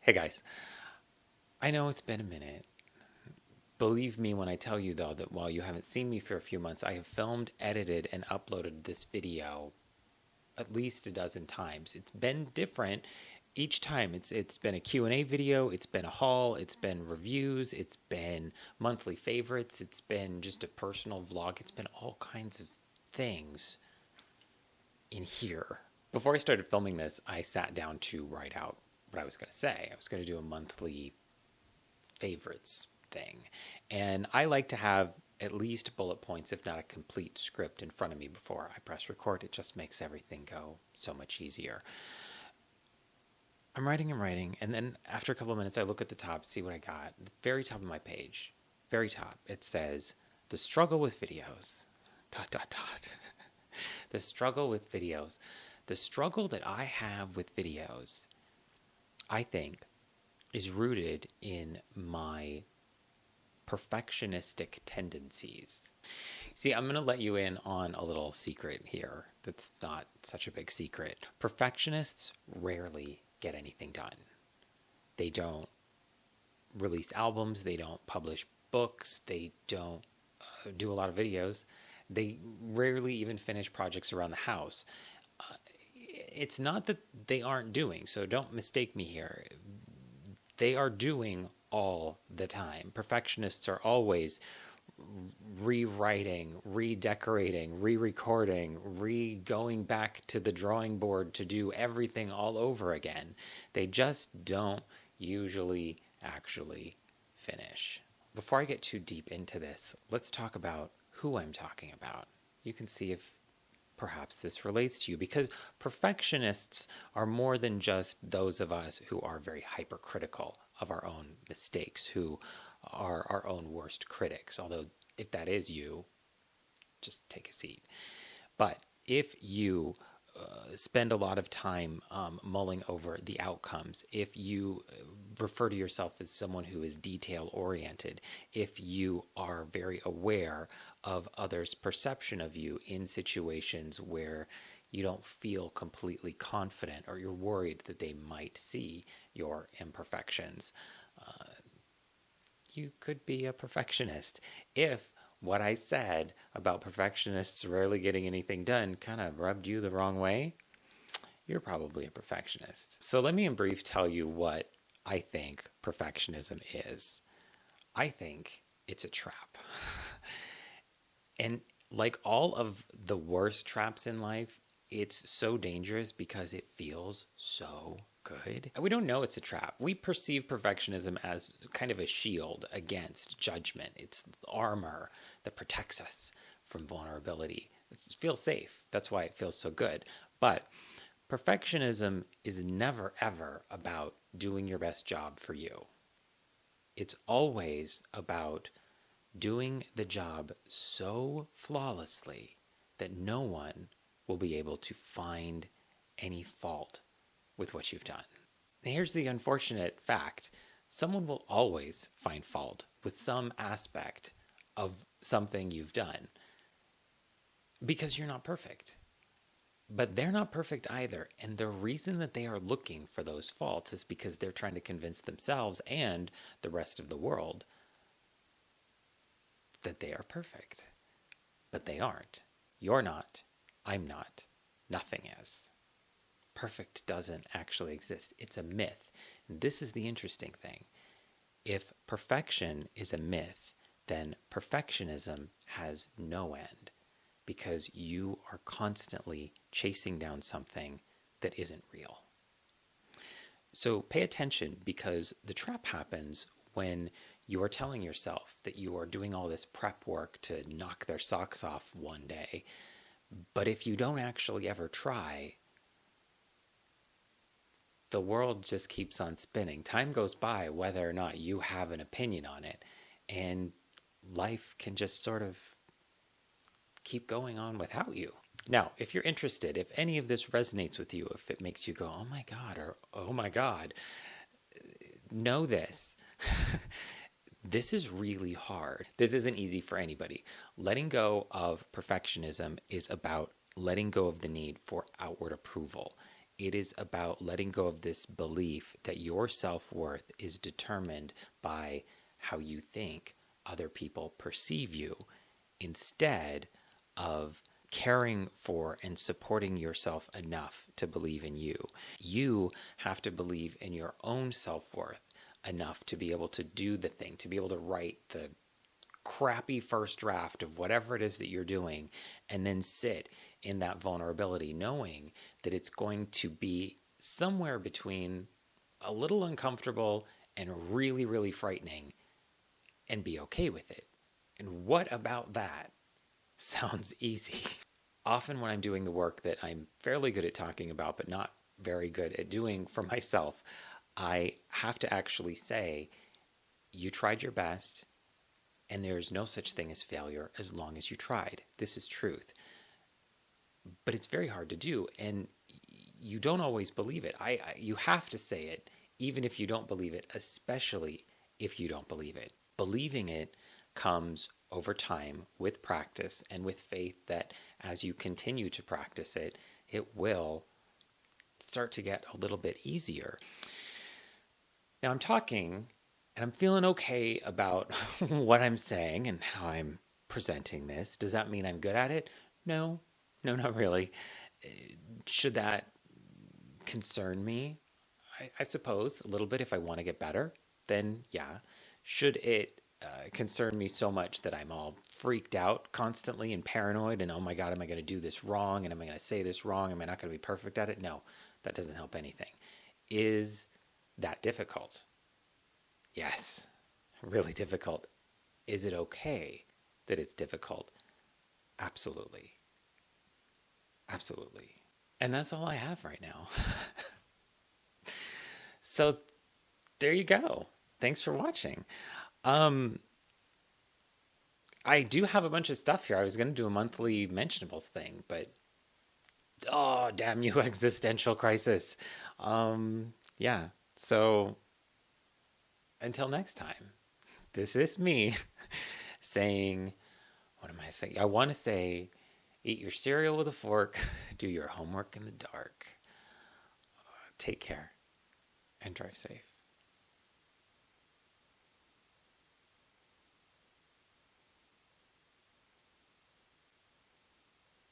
Hey guys, I know it's been a minute. Believe me when I tell you, though, that while you haven't seen me for a few months, I have filmed, edited, and uploaded this video at least a dozen times. It's been different each time. It's been a Q&A video, it's been a haul, it's been reviews, it's been monthly favorites, it's been just a personal vlog, it's been all kinds of things in here. Before I started filming this, I sat down to write out what I was going to say. I was going to do a monthly favorites thing. And I like to have at least bullet points, if not a complete script, in front of me before I press record. It just makes everything go so much easier. I'm writing, and then after a couple of minutes, I look at the top, see what I got. The very top of my page, very top, it says, "The struggle with videos." ... The struggle with videos. The struggle that I have with videos, I think, is rooted in my perfectionistic tendencies. See, I'm going to let you in on a little secret here that's not such a big secret. Perfectionists rarely get anything done. They don't release albums, they don't publish books, they don't do a lot of videos. They rarely even finish projects around the house. It's not that they aren't doing, so don't mistake me here. They are doing all the time. Perfectionists are always rewriting, redecorating, re-recording, going back to the drawing board to do everything all over again. They just don't usually actually finish. Before I get too deep into this, let's talk about who I'm talking about. You can see if perhaps this relates to you, because perfectionists are more than just those of us who are very hypercritical of our own mistakes, who are our own worst critics. Although if that is you, just take a seat. But if you spend a lot of time mulling over the outcomes, if you refer to yourself as someone who is detail oriented, if you are very aware of others' perception of you in situations where you don't feel completely confident or you're worried that they might see your imperfections, you could be a perfectionist. If what I said about perfectionists rarely getting anything done kind of rubbed you the wrong way, you're probably a perfectionist. So let me in brief tell you what I think perfectionism is. I think it's a trap. And like all of the worst traps in life, it's so dangerous because it feels so good. We don't know it's a trap. We perceive perfectionism as kind of a shield against judgment. It's armor that protects us from vulnerability. It feels safe. That's why it feels so good. But perfectionism is never, ever about doing your best job for you. It's always about doing the job so flawlessly that no one will be able to find any fault with what you've done. Now, here's the unfortunate fact. Someone will always find fault with some aspect of something you've done because you're not perfect. But they're not perfect either. And the reason that they are looking for those faults is because they're trying to convince themselves and the rest of the world that they are perfect. But they aren't. You're not. I'm not. Nothing is. Perfect doesn't actually exist. It's a myth. And this is the interesting thing. If perfection is a myth, then perfectionism has no end, because you are constantly chasing down something that isn't real. So pay attention, because the trap happens when you are telling yourself that you are doing all this prep work to knock their socks off one day. But if you don't actually ever try, the world just keeps on spinning. Time goes by whether or not you have an opinion on it, and life can just sort of keep going on without you. Now, if you're interested, if any of this resonates with you, if it makes you go, "Oh my God," or "Oh my God," know this. This is really hard. This isn't easy for anybody. Letting go of perfectionism is about letting go of the need for outward approval. It is about letting go of this belief that your self-worth is determined by how you think other people perceive you, instead of caring for and supporting yourself enough to believe in you. You have to believe in your own self-worth enough to be able to do the thing, to be able to write the crappy first draft of whatever it is that you're doing, and then sit in that vulnerability, knowing that it's going to be somewhere between a little uncomfortable and really, really frightening, and be okay with it. And what about that sounds easy? Often when I'm doing the work that I'm fairly good at talking about, but not very good at doing for myself, I have to actually say, you tried your best, and there's no such thing as failure as long as you tried. This is truth. But it's very hard to do, and you don't always believe it. You have to say it, even if you don't believe it, especially if you don't believe it. Believing it comes over time with practice and with faith that as you continue to practice it, it will start to get a little bit easier. Now I'm talking and I'm feeling okay about what I'm saying and how I'm presenting this. Does that mean I'm good at it? No, not really. Should that concern me? I suppose a little bit. If I want to get better, then yeah. Should it concern me so much that I'm all freaked out constantly and paranoid and, oh my God, am I going to do this wrong? And am I going to say this wrong? Am I not going to be perfect at it? No, that doesn't help anything. Is that difficult? Yes, really difficult. Is it okay that it's difficult? Absolutely. Absolutely. And that's all I have right now. So there you go. Thanks for watching. I do have a bunch of stuff here. I was going to do a monthly mentionables thing, but oh, damn you, existential crisis. Yeah. So until next time, this is me saying, what am I saying? I want to say, eat your cereal with a fork, do your homework in the dark. Take care and drive safe.